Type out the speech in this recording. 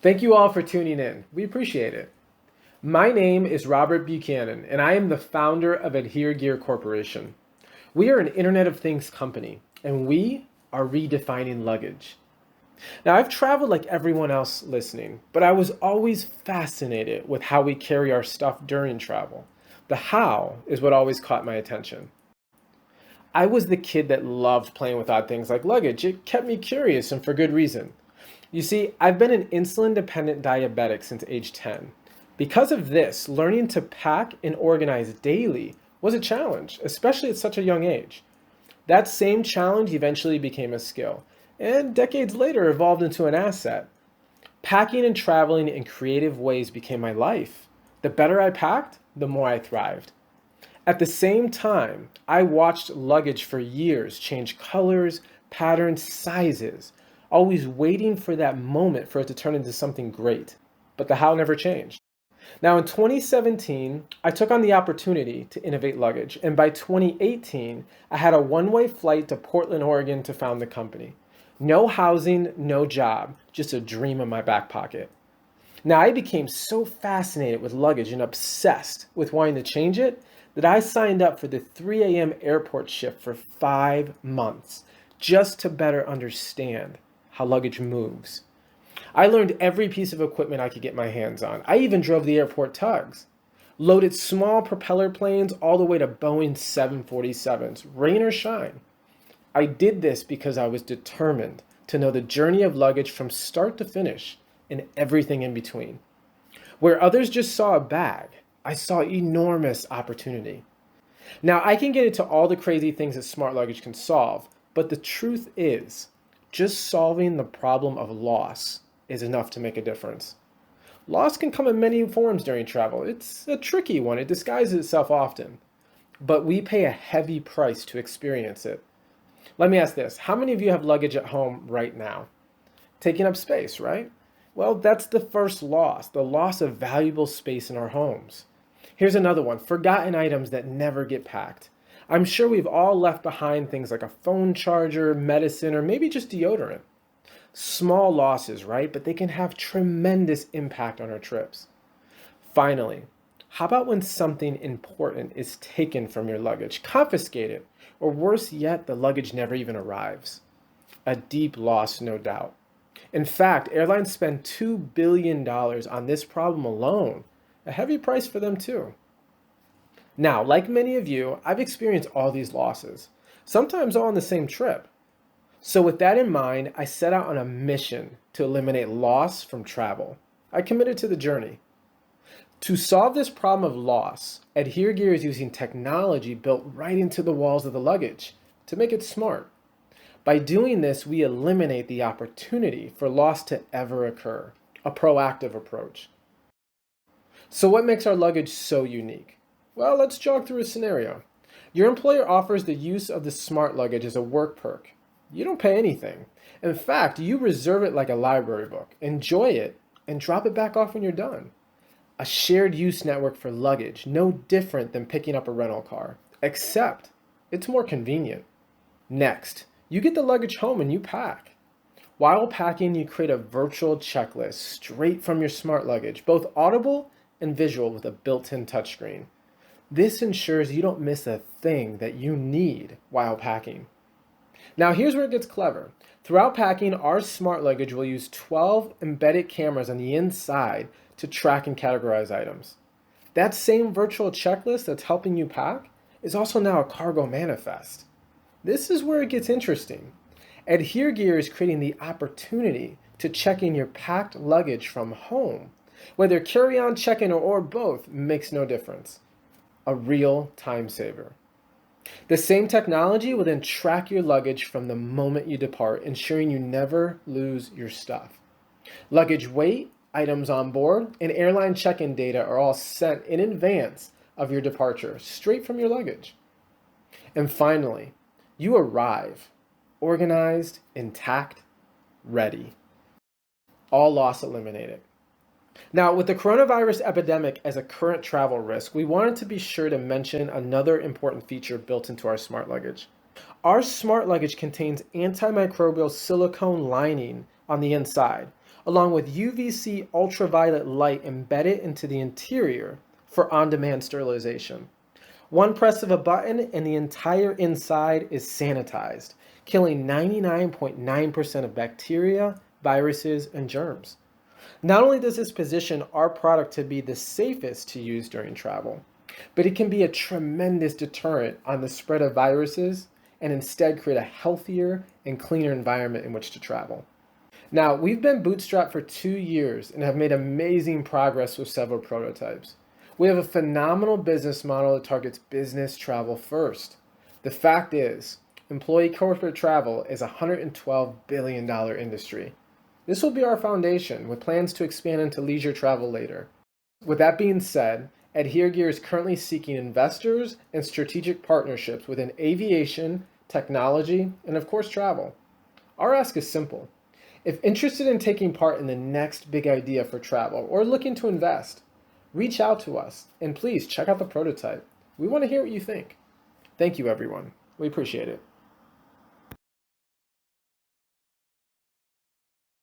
Thank you all for tuning in. We appreciate it. My name is Robert Buchanan, and I am the founder of Adhere Gear Corporation. We are an Internet of Things company, and we are redefining luggage. Now, I've traveled like everyone else listening, but I was always fascinated with how we carry our stuff during travel. The how is what always caught my attention. I was the kid that loved playing with odd things like luggage. It kept me curious and for good reason. You see, I've been an insulin-dependent diabetic since age 10. Because of this, learning to pack and organize daily was a challenge, especially at such a young age. That same challenge eventually became a skill, and decades later evolved into an asset. Packing and traveling in creative ways became my life. The better I packed, the more I thrived. At the same time, I watched luggage for years change colors, patterns, sizes, always waiting for that moment for it to turn into something great. But the how never changed. Now, in 2017, I took on the opportunity to innovate luggage, and by 2018, I had a one-way flight to Portland, Oregon to found the company. No housing, no job, just a dream in my back pocket. Now, I became so fascinated with luggage and obsessed with wanting to change it that I signed up for the 3 a.m. airport shift for 5 months just to better understand how luggage moves. I learned every piece of equipment I could get my hands on. I even drove the airport tugs, loaded small propeller planes all the way to Boeing 747s, rain or shine. I did this because I was determined to know the journey of luggage from start to finish and everything in between. Where others just saw a bag, I saw enormous opportunity. Now, I can get into all the crazy things that smart luggage can solve, but the truth is, just solving the problem of loss is enough to make a difference. Loss can come in many forms during travel. It's a tricky one. It disguises itself often, but we pay a heavy price to experience it. Let me ask this. How many of you have luggage at home right now? Taking up space, right? Well, that's the first loss, the loss of valuable space in our homes. Here's another one, forgotten items that never get packed. I'm sure we've all left behind things like a phone charger, medicine, or maybe just deodorant. Small losses, right? But they can have tremendous impact on our trips. Finally, how about when something important is taken from your luggage, confiscated, or worse yet, the luggage never even arrives? A deep loss, no doubt. In fact, airlines spend $2 billion on this problem alone, a heavy price for them too. Now, like many of you, I've experienced all these losses, sometimes all on the same trip. So with that in mind, I set out on a mission to eliminate loss from travel. I committed to the journey. To solve this problem of loss, Adhere Gear is using technology built right into the walls of the luggage to make it smart. By doing this, we eliminate the opportunity for loss to ever occur, a proactive approach. So what makes our luggage so unique? Well, let's jog through a scenario. Your employer offers the use of the smart luggage as a work perk. You don't pay anything. In fact, you reserve it like a library book, enjoy it, and drop it back off when you're done. A shared use network for luggage, no different than picking up a rental car, except it's more convenient. Next, you get the luggage home and you pack. While packing, you create a virtual checklist straight from your smart luggage, both audible and visual with a built-in touchscreen. This ensures you don't miss a thing that you need while packing. Now here's where it gets clever. Throughout packing, our smart luggage will use 12 embedded cameras on the inside to track and categorize items. That same virtual checklist that's helping you pack is also now a cargo manifest. This is where it gets interesting. Adhere Gear is creating the opportunity to check in your packed luggage from home. Whether carry-on, check-in, or both makes no difference. A real time saver. The same technology will then track your luggage from the moment you depart, ensuring you never lose your stuff. Luggage weight, items on board, and airline check-in data are all sent in advance of your departure, straight from your luggage. And finally, you arrive organized, intact, ready. All loss eliminated. Now, with the coronavirus epidemic as a current travel risk, we wanted to be sure to mention another important feature built into our smart luggage. Our smart luggage contains antimicrobial silicone lining on the inside, along with UVC ultraviolet light embedded into the interior for on-demand sterilization. One press of a button and the entire inside is sanitized, killing 99.9% of bacteria, viruses, and germs. Not only does this position our product to be the safest to use during travel, but it can be a tremendous deterrent on the spread of viruses and instead create a healthier and cleaner environment in which to travel. Now, we've been bootstrapped for 2 years and have made amazing progress with several prototypes. We have a phenomenal business model that targets business travel first. The fact is, employee corporate travel is a $112 billion industry. This will be our foundation with plans to expand into leisure travel later. With that being said, Adhere Gear is currently seeking investors and strategic partnerships within aviation, technology, and of course travel. Our ask is simple. If interested in taking part in the next big idea for travel or looking to invest, reach out to us and please check out the prototype. We want to hear what you think. Thank you, everyone. We appreciate it.